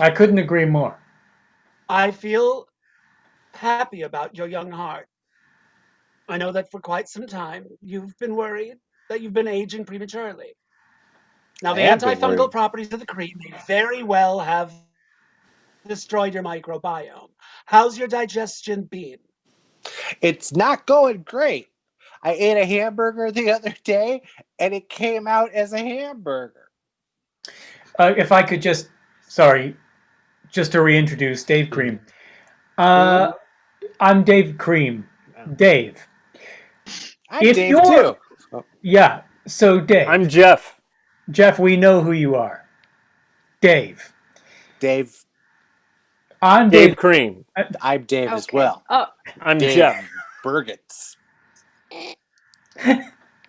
I couldn't agree more. I feel happy about your young heart. I know that for quite some time you've been worried that you've been aging prematurely. Now, the I have been antifungal worried. properties of the cream may very well have destroyed your microbiome. How's your digestion been? It's not going great. I ate a hamburger the other day, and it came out as a hamburger. If I could just to reintroduce Dave Cream. I'm Dave Cream. Dave. I'm If Dave you're- too. Yeah. So Dave. I'm Jeff. Jeff, we know who you are. Dave. Dave. I'm Dave Dave. Cream. I'm Dave as Okay. well. Oh, I'm Dave Jeff. Burgets.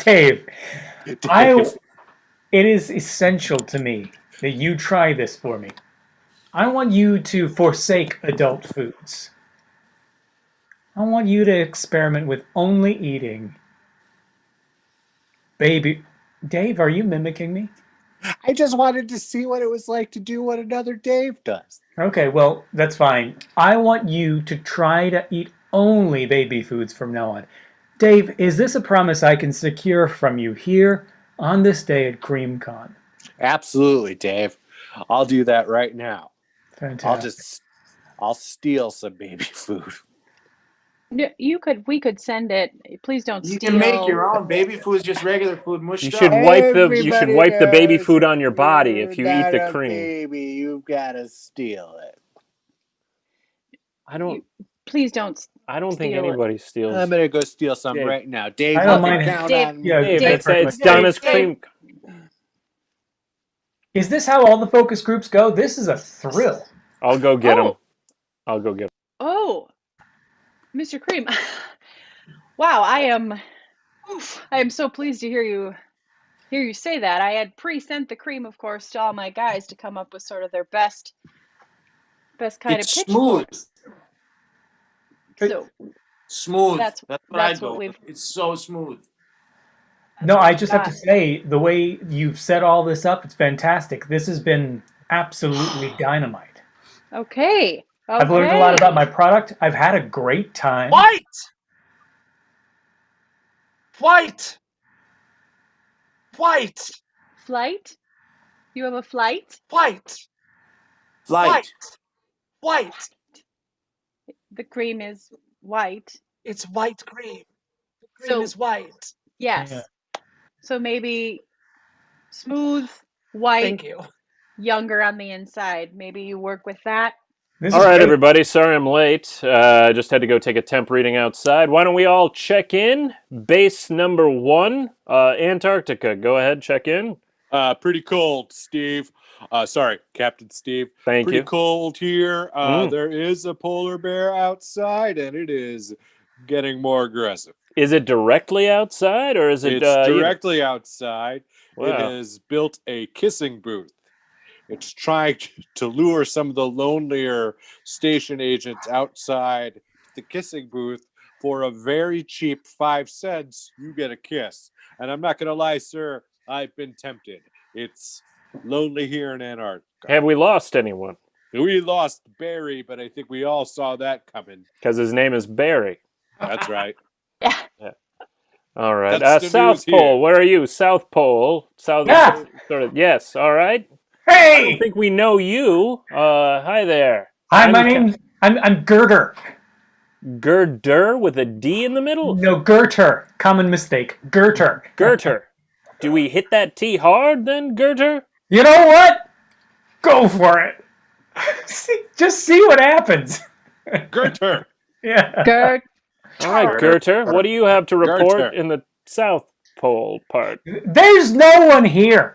Dave. Dave. It is essential to me that you try this for me. I want you to forsake adult foods. I want you to experiment with only eating baby. Dave, are you mimicking me? I just wanted to see what it was like to do what another Dave does. Okay, well, that's fine. I want you to try to eat only baby foods from now on. Dave, is this a promise I can secure from you here on this day at CreamCon? Absolutely, Dave. I'll do that right now. Fantastic. I'll steal some baby food. we could send it. Please don't You steal. can make your own. Baby food is just regular food mushed You up. should wipe the baby knows food on your body if you eat not the a cream. Baby, you've got to steal it. I don't Please don't. think steal it. anybody steals. I'm gonna go steal some Dave. right now. Dave, I don't you can mind. count Dave, on Yeah, me. Dave, Dave, it's Dave, Donna's Dave. cream. Is this how all the focus groups go? This is a thrill. I'll go get him. Oh. I'll go get him. Oh, Mr. Cream. Wow, I am so pleased to hear you say that. I had pre-sent the cream, of course, to all my guys to come up with sort of their best kind It's of pitch smooth. for it. So Smooth. That's what that's I go what with. It's so smooth. No, what I you just have to got. say, the way you've set all this up, it's fantastic. This has been absolutely dynamite. Okay. I've learned a lot about my product. I've had a great time. White! White! White! Flight? You have a flight? White! Light. White! The cream is white. It's white cream. The cream So- is white. Yes. Yeah. So maybe smooth, white, Thank you. younger on the inside. Maybe you work with that. This All is right, great. everybody. Sorry I'm late. Just had to go take a temp reading outside. Why don't we all check in? Base number 1, Antarctica. Go ahead, check in. Pretty cold, Steve. Sorry, Captain Steve. Thank Pretty you. cold here. Mm. There is a polar bear outside, and it is getting more aggressive. Is it directly outside, or is it? It's directly outside. It Wow. has built a kissing booth. It's trying to lure some of the lonelier station agents outside the kissing booth for a very cheap 5 cents. You get a kiss. And I'm not going to lie, sir, I've been tempted. It's lonely here in Antarctica. Have we lost anyone? We lost Barry, but I think we all saw that coming. Because his name is Barry. That's right. Yeah. All right. That's the South news here. Pole. Where are you? South Pole. South. Yeah. Sort of. Yes. All right. I don't Hey! think we know you. Hi there. Hi, my name's I'm Girder. Girder with a D in the middle. No, Girter. Common mistake. Girter. Girter. Do we hit that T hard then, Girter? You know what? Go for it. Just see what happens. Gerter. Yeah. Gert. All right, Girter. What do you have to report Girter. in the South Pole part? There's no one here.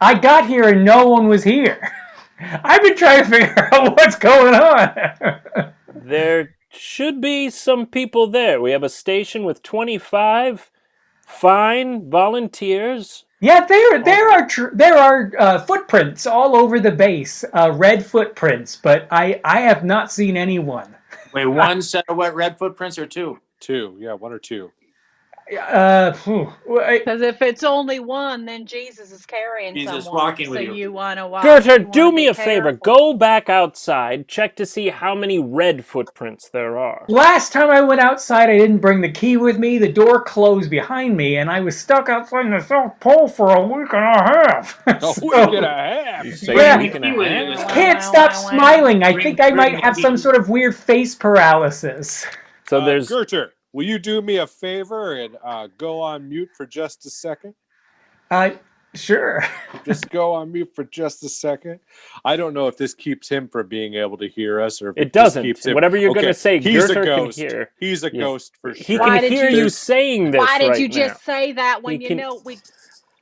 I got here and no one was here. I've been trying to figure out what's going on. There should be some people there. We have a station with 25 fine volunteers. Yeah, there are footprints all over the base, red footprints, but I have not seen anyone. Wait, one set of wet red footprints or two? 2. Yeah, 1 or 2. Because if it's only one, then Jesus is carrying Jesus someone. walking So with you. you want to watch. Gertrude, You do wanna me be a favor. careful. Go back outside. Check to see how many red footprints there are. Last time I went outside, I didn't bring the key with me. The door closed behind me, and I was stuck outside in the South Pole for a week and a half. A So, week and a half. You say Yeah. a week and a half? can't stop smiling. I Bring- think I bring might the have some key. sort of weird face paralysis. So there's Gertrude, will you do me a favor and go on mute for just a second? Sure. Just go on mute for just a second. I don't know if this keeps him from being able to hear us or if It just doesn't. keeps him. Whatever you're gonna say, he's a Gertrude can ghost. hear. He's a Yeah. ghost for He sure. Why can did hear you- you saying this Why did right you now. just say that when He you can- know we?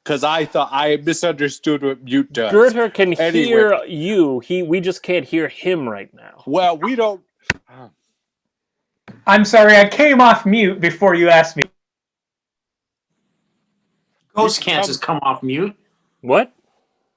Because I thought I misunderstood what mute does. Gertrude can Anyway. hear you. We just can't hear him right now. Well, we don't. I'm sorry, I came off mute before you asked me. Ghost can't just come off mute. What?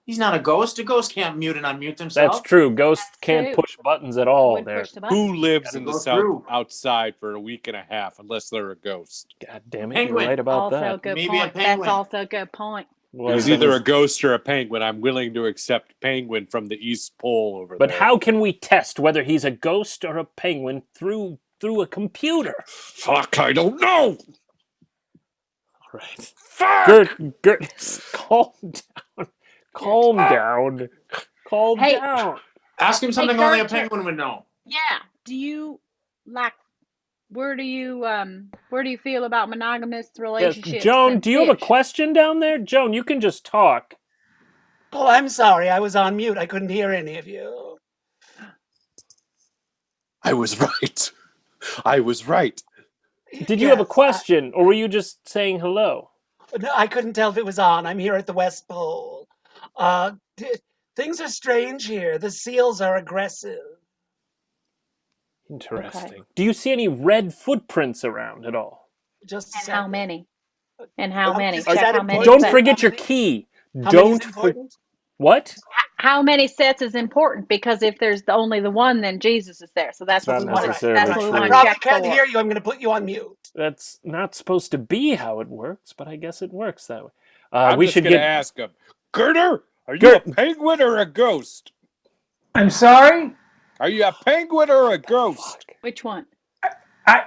He's not a ghost. A ghost can't mute and unmute himself. That's true. Ghosts can't true. push buttons at all Would there. push the button. Who lives Gotta in the go south through. outside for a week and a half unless they're a ghost? God damn it, Penguin. you're right about Also, that. good Maybe a point. That's penguin. also a good point. Well, He's that either was- a ghost or a penguin. I'm willing to accept penguin from the East Pole over But there. how can we test whether he's a ghost or a penguin through a computer? Fuck, I don't know. Right. Fuck. Gert, calm down. Calm down. Calm Hey. down. Ask him something Hey, only a Gertrude. penguin would know. Yeah. Do you like? Where do you feel about monogamous Yes. relationships? Joan, and do you have a fish? question down there? Joan, you can just talk. Oh, I'm sorry. I was on mute. I couldn't hear any of you. I was right. I was right. Did you have a Yes, question, or were you just saying hello? No, I couldn't tell if it was on. I'm here at the West Pole. Things are strange here. The seals are aggressive. Interesting. Do you see any red footprints around at all? Just a And second. how many? And how Well, many? is Check that how many. important? Don't Sets. forget your How many- key. How many is Don't forget. important? What? How many sets is important because if there's only the one, then Jesus is there. So that's what Not we want. necessarily That's what we true. I want to probably check can't for. hear you. I'm going to put you on mute. That's not supposed to be how it works, but I guess it works that way. I'm We just should gonna get. ask him. Gerter, are you Gert- a penguin or a ghost? I'm sorry? Are you a penguin or a ghost? Which one? I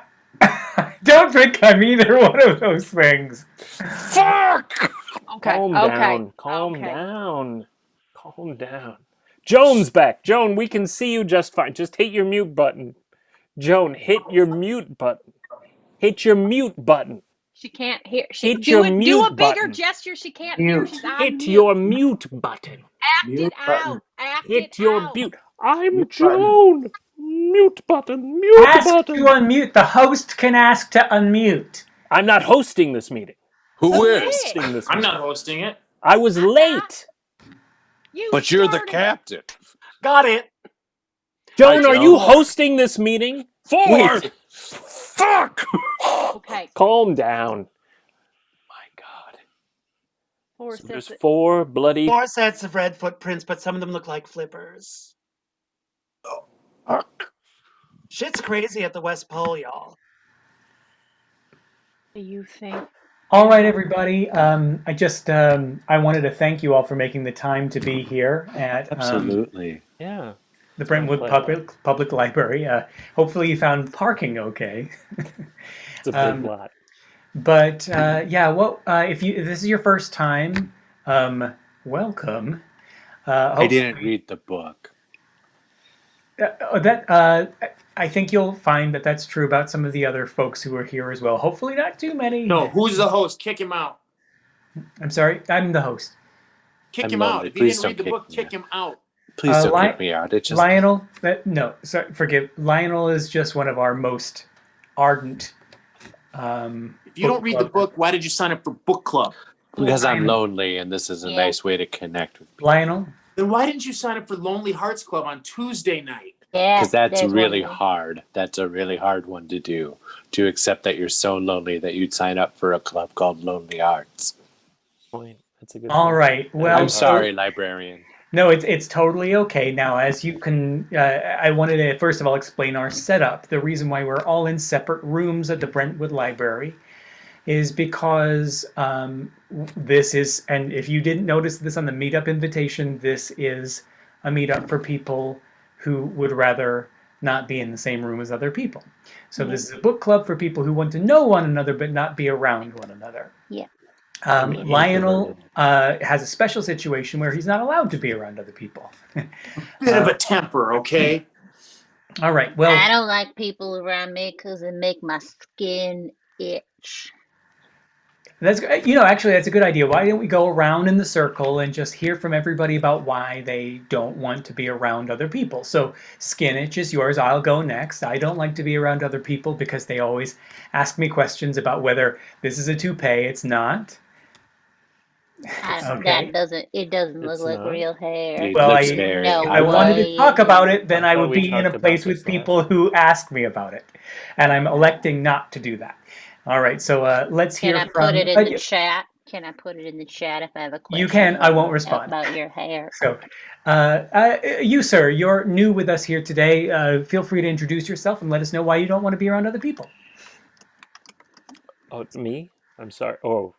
don't think I'm either one of those things. Fuck! Okay. Calm okay. down. Calm okay. down. Calm down. Joan's back. Joan, we can see you just fine. Just hit your mute button. Joan, hit your mute button. Hit your mute button. She can't hear. She Hit your do a mute bigger button. gesture. She can't hear. Mute. She's on Hit mute. your mute button. Act Mute it button. out. Act Hit it your out. mute. I'm Mute button. Joan. Mute button. Mute Ask button. to unmute. The host can ask to unmute. I'm not hosting this meeting. Who Who is? is? Hosting this I'm meeting. not hosting it. I was late. You But you're the started it. captain. Got it. Joan, Hi, are Joan. you hosting this meeting? Forward! Wait. Fuck! Okay. Calm down. My God. Four So there's sets. 4 bloody. 4 sets of red footprints, but some of them look like flippers. Fuck. Shit's crazy at the West Pole, y'all. Do you think? All right, everybody. I wanted to thank you all for making the time to be here at Yeah. the Brentwood pleasure. Public Library. Hopefully, you found parking okay. It's a big Um, lot. But if this is your first time, welcome. I didn't read the book. I think you'll find that that's true about some of the other folks who are here as well. Hopefully, not too many. No, who's the host? Kick him out. I'm sorry. I'm the host. Kick I'm him lonely. out. If he Please didn't read don't the book, kick me kick him out. Please don't Li- kick me out. It just Lionel. Lionel is just one of our most ardent. If you don't read the club- book, why did you sign up for book club? because I'm Lionel. lonely and this is a Yeah. nice way to connect with people. Lionel. Then why didn't you sign up for Lonely Hearts Club on Tuesday night? Yeah. Because that's there's really one. hard. That's a really hard one to do. To accept that you're so lonely that you'd sign up for a club called Lonely Hearts. Point. That's a good All point. right. Well, I'm sorry, librarian. No, it's totally okay. Now, as you can, I wanted to first of all explain our setup. The reason why we're all in separate rooms at the Brentwood Library is because this is, and if you didn't notice this on the meetup invitation, this is a meetup for people who would rather not be in the same room as other people. So this is a book club for people who want to know one another but not be around one another. Yeah. Lionel has a special situation where he's not allowed to be around other people. Bit of a temper, okay? All right, well, I don't like people around me because it make my skin itch. that's, actually that's a good idea. Why don't we go around in the circle and just hear from everybody about why they don't want to be around other people? So skin itch is yours. I'll go next. I don't like to be around other people because they always ask me questions about whether this is a toupee. It's not. Okay. That doesn't look It's like not. real hair. It Well, looks I- very. No I wanted to way. talk about it, then I I thought would we be in talked a about place this with people who ask me about it. And I'm electing not to do that. All right, so let's Can hear I from... put it in the chat? Can I put it in the chat if I have a question? You can. I won't respond. About your hair. So, you, sir, you're new with us here today. Feel free to introduce yourself and let us know why you don't want to be around other people. Oh, me? I'm sorry. Oh,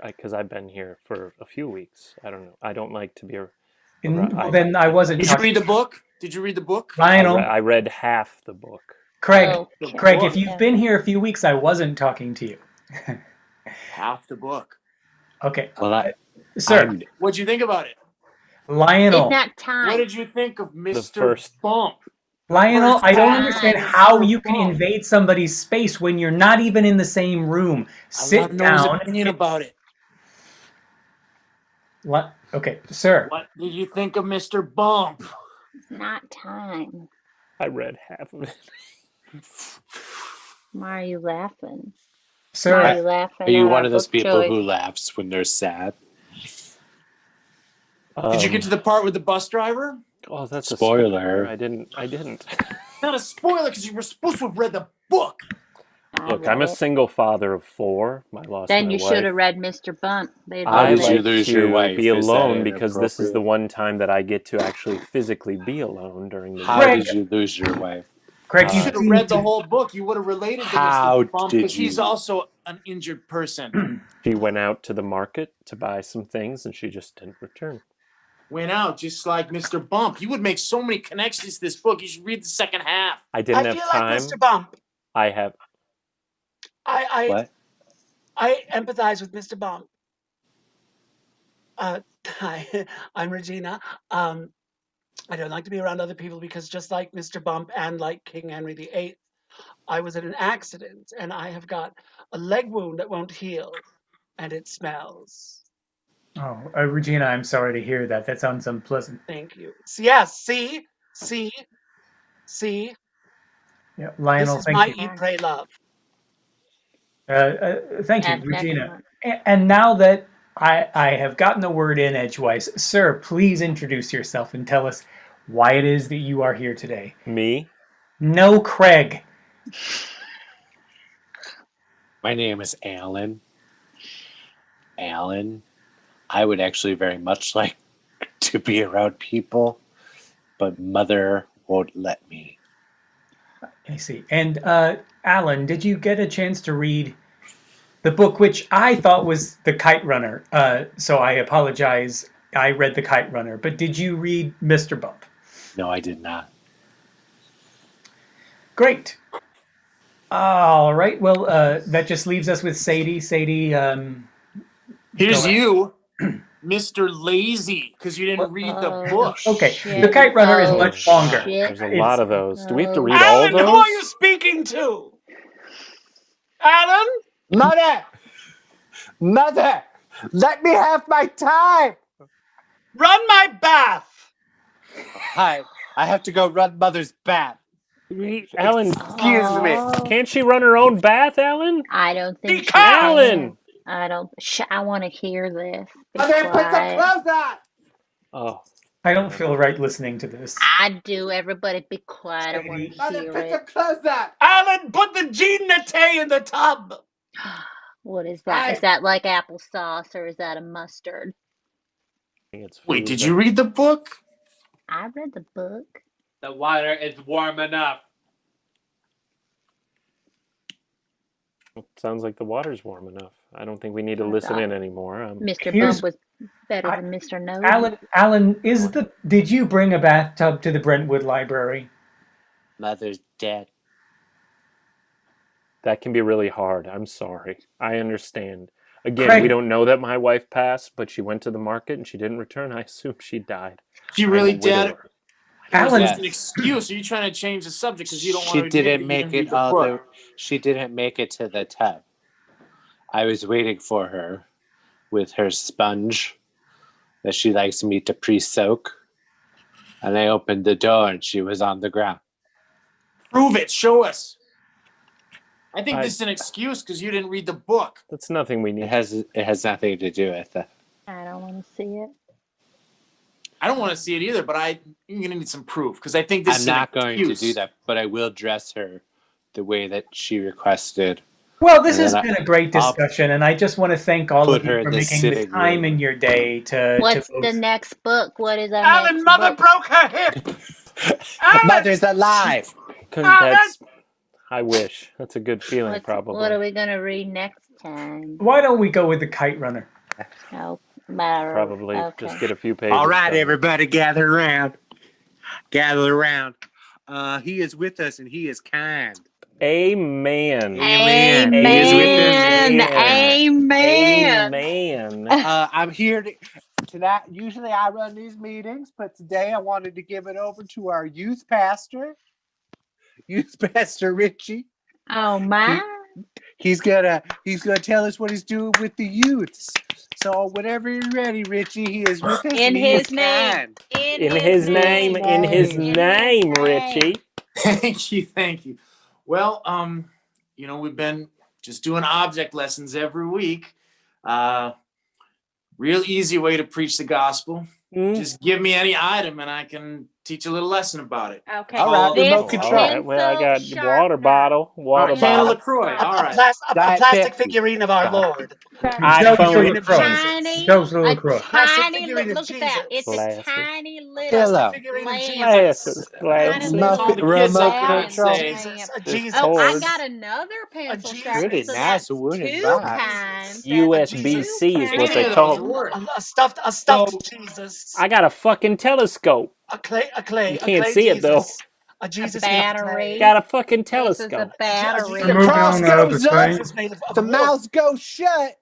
because I've been here for a few weeks. I don't know. I don't like to be around. Well, then I wasn't Did you talking... read the book? Did you read the book? Lionel, I read half the book. Craig, Okay. Craig, if you've been here a few weeks, I wasn't talking to you. Half the book. Okay, Well, sir, What'd you think about it? Lionel. It's not What time. did you think of Mr. first- Bump? Lionel, First I don't time. understand how you can Bump. invade somebody's space when you're not even in the same room. I want Sit to know his down. opinion about it. Okay, sir. What did you think of Mr. Bump? It's not time. I read half of it. Why are you laughing? Why are Sir, you laughing? are you at one our of those book people choice? who laughs when they're sad? Did you get to the part with the bus driver? Oh, that's Spoiler. a spoiler. I didn't. Not a spoiler because you were supposed to have read the book. Look, read I'm a it. single father of 4. I lost Then my you wife. should have read Mr. Bump. They'd How I did love you it. like lose to your wife? be Is that alone because this is the inappropriate? one time that I get to actually physically be alone during the How day. Greg. did you lose your wife? Craig, Uh, you You should have seem read the to- whole book. You would have related to How Mr. Bump did because he's you- also an injured person. She went out to the market to buy some things and she just didn't return. Went out just like Mr. Bump. You would make so many connections to this book. You should read the second half. I didn't I have feel time. like Mr. Bump. I have. What? I empathize with Mr. Bump. Hi, I'm Regina. I don't like to be around other people because just like Mr. Bump and like King Henry VIII, I was in an accident and I have got a leg wound that won't heal and it smells. Oh, Regina, I'm sorry to hear that. That sounds unpleasant. Thank you. Yes, see? Yeah, This Lionel, is thank my you. Eat, Pray, Love. Thank you, And Regina. And now that I have gotten the word in edgewise, sir, please introduce yourself and tell us why it is that you are here today. Me? No, Craig. My name is Alan. Alan, I would actually very much like to be around people, but Mother won't let me. I see. And Alan, did you get a chance to read the book, which I thought was The Kite Runner? So I apologize. I read The Kite Runner, but did you read Mr. Bump? No, I did not. Great. All right. Well, that just leaves us with Sadie. Sadie, Here's Go ahead. you, Mr. Lazy, because you didn't read the Oh, book. Okay, shit. The Kite Runner is Oh, much longer. shit. There's a lot of those. Do we have to read all Alan, of who are you those? speaking to? Alan? Mother! Mother! Let me have my time! Run my bath! Hi, I have to go run Mother's bath. Alan, Excuse me. Oh, can't she run her own bath, Alan? I don't think she Because- can. Alan! I don't. I want to hear this. Be Mother, put the quiet. clothes on! Oh, I don't feel right listening to this. I do. Everybody be quiet. I want to Mother, hear put the it. clothes on! Alan, put the Jean Nate in the tub! What is that? Is that like applesauce or is that a mustard? it's Wait, food, did but- you read the book? I read the book. The water is warm enough. Sounds like the water's warm enough. I don't think we need to I listen thought in anemore. Mr. Here's Bump was better I, than Mr. Nosy. Alan, did you bring a bathtub to the Brentwood Library? Mother's dead. That can be really hard. I'm sorry. I understand. Again, Craig, we don't know that my wife passed, but she went to the market and she didn't return. I assume she died. She I'm really a did. widower. Or is Alan, this an excuse? Are you trying to change the subject because you don't want She to admit that didn't you make didn't read it the all book? she didn't make it to the tub. I was waiting for her with her sponge that she likes me to pre-soak. And I opened the door and she was on the ground. Prove it. Show us. I think I- this is an excuse because you didn't read the book. That's nothing we It need. has nothing to do with that. I don't want to see it. I don't want to see it either, but you're gonna need some proof because I think this I'm is not an going to excuse. do that, but I will dress her the way that she requested. well, this And has then been a great I'll discussion, and I just want to thank all put of her you in for the making the sitting time room. in your day to What's the both. next book? What is our Alan, next mother book? broke her hip. Alan! Mother's alive. That's. I wish. That's a good feeling, What probably. are we gonna read next time? Why don't we go with the Kite Runner? Oh, matter. Probably Okay. just get a few pages. All right, done. everybody, gather around. Gather around. He is with us and he is kind. Amen. Amen. He is with us. Amen. Amen. I'm here tonight. Usually I run these meetings, but today I wanted to give it over to our youth pastor Richie. Oh my. He's gonna tell us what he's doing with the youths. So whenever you're ready, Richie, he is with us. In and he is his name. kind. In his name, Richie. Thank you. Well, we've been just doing object lessons every week. Real easy way to preach the gospel. Just give me any item and I can teach a little lesson about it. Okay. All right, remote This control. All right, well, I got pencil water bottle. Water Can of bottle. LaCroix. All A right. Diet plastic Pepsi. figurine of our Lord. iPhone. Tiny, Show us a little a cross. Plastic tiny, figurine of look at that. Jesus. It's Glasses. a tiny little Pillow. Figurine of Jesus. Glasses. tiny Glasses. little All the kids remote out there control. say, Jesus. A There's Jesus. Oh, I cords. got another pencil Jesus. sharpener. Pretty So nice that's wooden two box. kinds. USB-C is what they Any of call those it. will work. A stuffed Jesus. I got a fucking telescope. A clay You can't clay see Jesus. it, though. A Jesus A made of battery. clay. Got a fucking This is a telescope. battery. The Moving cross on to other goes up. Jesus made of The wood. mouth goes shut.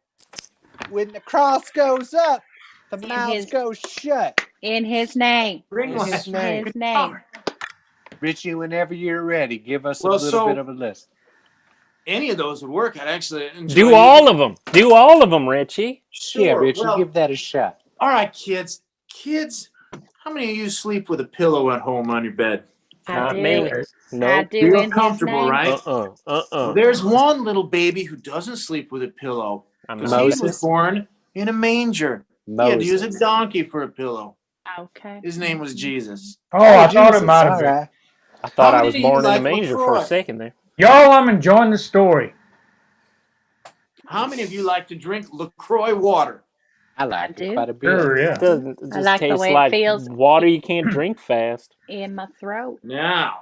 When the cross goes up, the In mouth his- goes shut. In his name. Bring In one. his name. His name. Richie, whenever you're ready, give us a Well, little so- bit of a list. Any of those would work. I'd actually enjoy Do all of them. Do all of them, Richie. Sure. Yeah, Richie, Well, give that a shot. all right, kids. Kids, how many of you sleep with a pillow at home on your bed? I Not do. me. I No. do You're in his comfortable, name. right? Uh-uh. There's one little baby who doesn't sleep with a pillow. I'm Because not. he was Moses? born in a manger. He had to use a Moses. donkey for a pillow. Okay. His name was Jesus. Oh, I thought it Jesus, might have all been. right. I thought How I many was of you born in a like manger for a LaCroix? second there. Y'all, I'm enjoying the story. How many of you like to drink LaCroix water? I like do. it quite a bit. Sure, yeah. It doesn't. It I just like the tastes way it like feels. water you can't drink fast. In my throat. Now,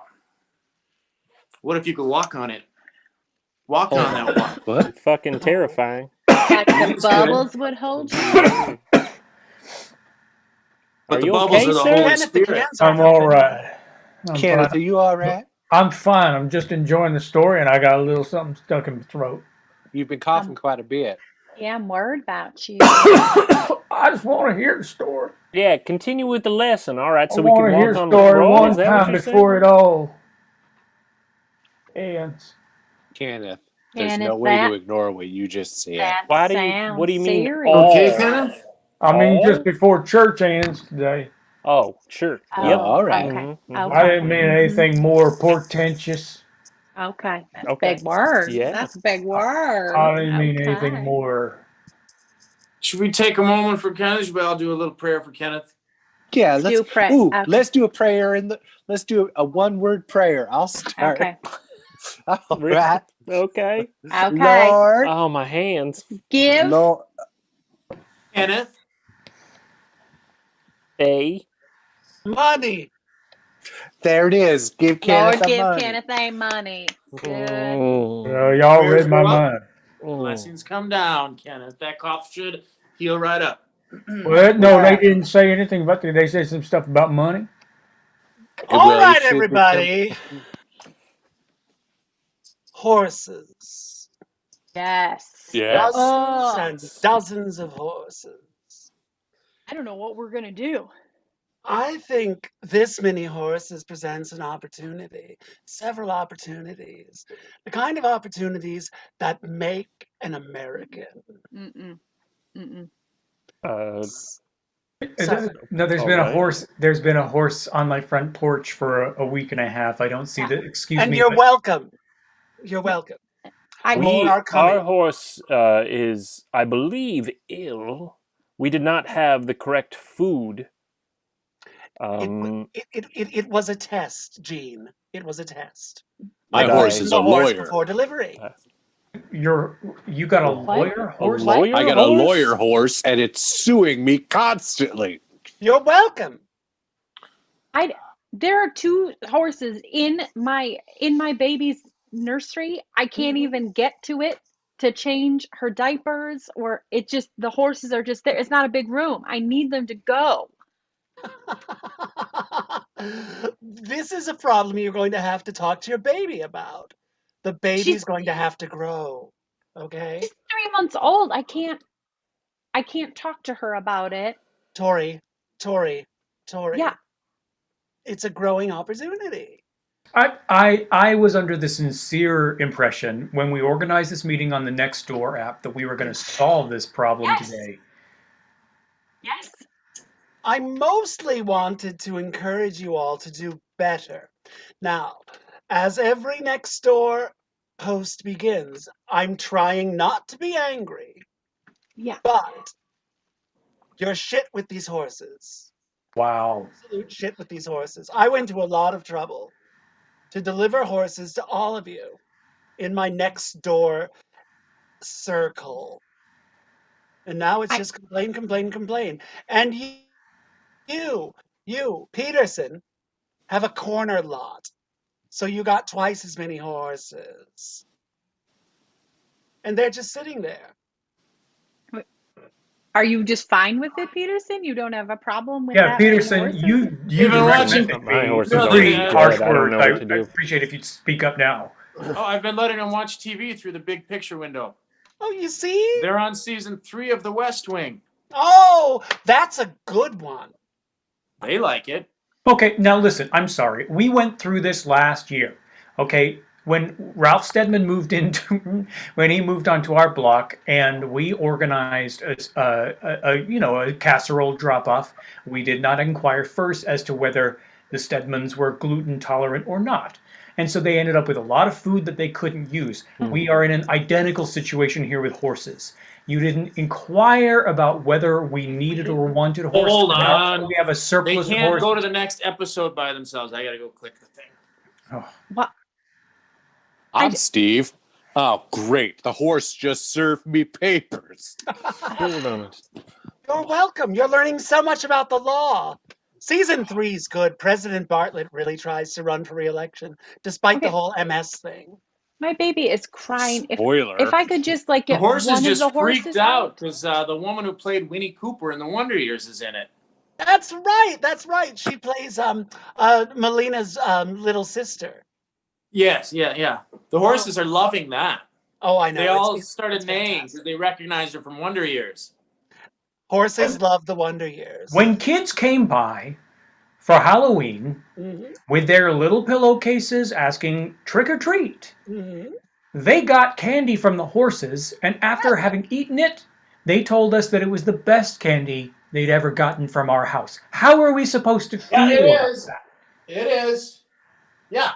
what if you could walk on it? Walk on that water. What? It's fucking terrifying. Like the That's good. bubbles would hold you. But Are the you bubbles okay, are the sir? Holy Kenneth, the Spirit. cans aren't I'm all open. right. I'm Kenneth, are fine. you all right? I'm fine. I'm just enjoying the story, and I got a little something stuck in my throat. You've been coughing quite a bit. Yeah, I'm worried about you. I just want to hear the story. Yeah, continue with the lesson. All right, so I we want can to hear walk the on story LaCroix. one Is that what time you're before saying? it all ends. Kenneth, there's And no if way that- to ignore what you just said. That Why do you? sounds What do you mean? serious. All? Okay, Kenneth? I mean, Oh. just before church ends today. Oh, sure. Oh, Yep. all right. Okay. Mhm, mhm. Okay. I didn't mean anything more portentous. Okay. That's Okay. a big word. Yeah. That's a big word. I didn't mean Okay. anything more. Should we take a moment for Kenneth? Should we all do a little prayer for Kenneth? Yeah, Do let's pray. Ooh, Okay. let's do a prayer let's do a one-word prayer. I'll start. Okay. All right. Okay. Okay. Lord, Oh, my hands. Give Lord, Kenneth, A Money. There it is. Give Kenneth Lord, the give money. Kenneth a money. Good. Y'all Prayers read my go up. mind. Blessings come down, Kenneth. That cough should heal right up. Well, no, they Yeah. didn't say anything about that. They said some stuff about money. All Well, you right, should everybody. Horses. Yes. Yes. Dozens and Oh, dozens of horses. I don't know what we're gonna do. I think this many horses presents an opportunity, several opportunities, the kind of opportunities that make an American. Mm-mm. Mm-mm. Sorry. No, there's All been a right. horse. There's been a horse on my front porch for a week and a half. I don't see Yeah. the. Excuse And me, you're but welcome. You're welcome. I More are Our coming. horse is, I believe, ill. We did not have the correct food. It was a test, Gene. It was a test. My I horse questioned is the a horse lawyer. before delivery. you got a lawyer A horse? lawyer I got a horse? lawyer horse, and it's suing me constantly. You're welcome. There are two horses in my baby's nursery. I can't even get to it to change her diapers, or it just the horses are just there. It's not a big room. I need them to go. This is a problem you're going to have to talk to your baby about. The baby's She's going to have to grow. Okay? she's 3 months old. I can't talk to her about it. Tori. Yeah. It's a growing opportunity. I was under the sincere impression when we organized this meeting on the Nextdoor app that we were going to solve this problem Yes. today. Yes. I mostly wanted to encourage you all to do better. Now, as every Nextdoor post begins, I'm trying not to be angry, Yeah. but you're shit with these horses. Wow. Absolute shit with these horses. I went to a lot of trouble to deliver horses to all of you in my Nextdoor circle. And now it's I- just complain. And you, Peterson, have a corner lot. So you got twice as many horses. And they're just sitting there. Are you just fine with it, Peterson? You don't have a problem with Yeah, that many Peterson, horses? you You've been watching- recommended My me horse is three already harsh dead. I don't words. know what to I'd do. appreciate if you'd speak up now. Oh, I've been letting them watch TV through the big picture window. Oh, you see? They're on season 3 of The West Wing. Oh, that's a good one. They like it. Okay, now listen, I'm sorry. We went through this last year. Okay, when Ralph Steadman moved when he moved onto our block, and we organized a casserole drop off. We did not inquire first as to whether the Steadmans were gluten tolerant or not. And so they ended up with a lot of food that they couldn't use. We are in an identical situation here with horses. You didn't inquire about whether we needed or wanted horses. Hold Now on. we have a They surplus of can't horses. go to the next episode by themselves. I gotta go click the thing. What? I'm Steve. Oh, great. The horse just served me papers. Hold on. You're welcome. You're learning so much about the law. Season 3's good. President Bartlett really tries to run for re-election, despite the Okay. whole MS thing. My baby is crying. Spoiler. If I could just like The get horses one of just the horses freaked out because the woman who played Winnie Cooper in The Wonder Years is in it. That's right. She plays Melina's little sister. Yes, yeah. The horses are loving that. Oh, I know. They all It's started neighing because fantastic. they recognized her from Wonder Years. Horses love the Wonder Years. When kids came by for Halloween Mhm, with their little pillowcases asking trick or treat, mhm. they got candy from the horses, and after having eaten it, they told us that it was the best candy they'd ever gotten from our house. How are we supposed to feel Yeah, it about is. that? It is. Yeah.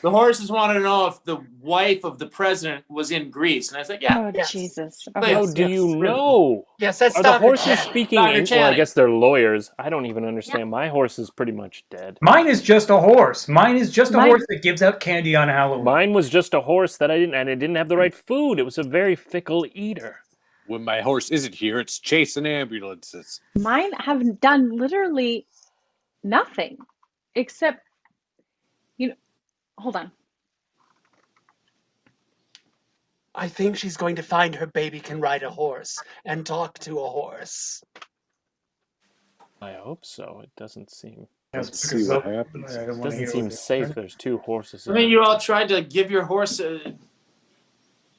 The horses wanted to know if the wife of the president was in Greece. And I was like, yeah. Oh, Yes. Jesus. How How Yes, do you yes. know? Yes, that's Are the Dr. horses Channing. speaking Dr. in? Well, I Channing. guess they're lawyers. I don't even understand. My horse is pretty much dead. Mine is just a horse. Mine is just a Mine- horse that gives out candy on Halloween. Mine was just a horse that and it didn't have the right food. It was a very fickle eater. When my horse isn't here, it's chasing ambulances. Mine have done literally Nothing. Except, hold on. I think she's going to find her baby can ride a horse and talk to a horse. I hope so. It doesn't seem Let's see what happens. I don't want to doesn't hear seem what safe. There's 2 horses. I mean, you all tried to give your horse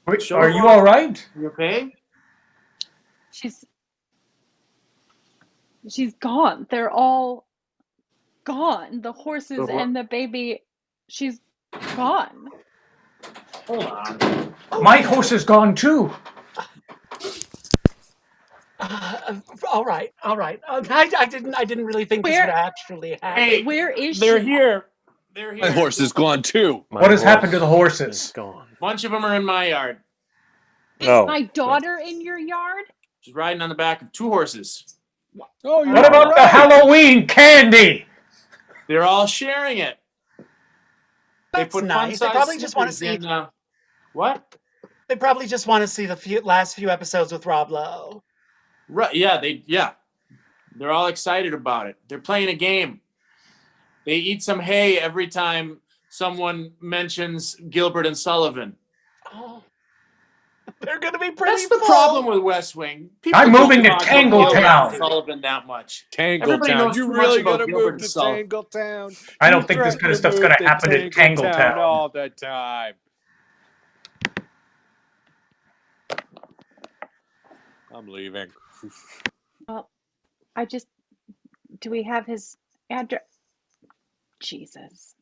Wait, Show are her. you all right? You okay? She's gone. They're all gone. The horses and the baby. She's gone. Hold on. My horse is gone too. All right. I didn't really think this would actually happen. Hey, Where is they're she? here. They're here. My horse is gone too. What has happened to the horses? Is gone. A bunch of them are in my yard. Is Oh, my daughter in your yard? She's riding on the back of 2 horses. Oh, you're What about the Halloween candy? They're all sharing it. They That's put nice. fun-sized They probably just want to stickers see. in, what? They probably just want to see the last few episodes with Rob Lowe. Right? Yeah. They're all excited about it. They're playing a game. They eat some hay every time someone mentions Gilbert and Sullivan. Oh, they're gonna be pretty. That's the full. problem with West Wing. People I'm don't moving to talk about Gilbert and Tangletown. Sullivan that much. Everybody Tangletown. knows You too really much about gonna Gilbert move and to Sullivan. Tangletown? I You don't think this threaten kind of stuff's move going to happen to Tangletown. all the time. I'm leaving. Well, do we have his address? Jesus.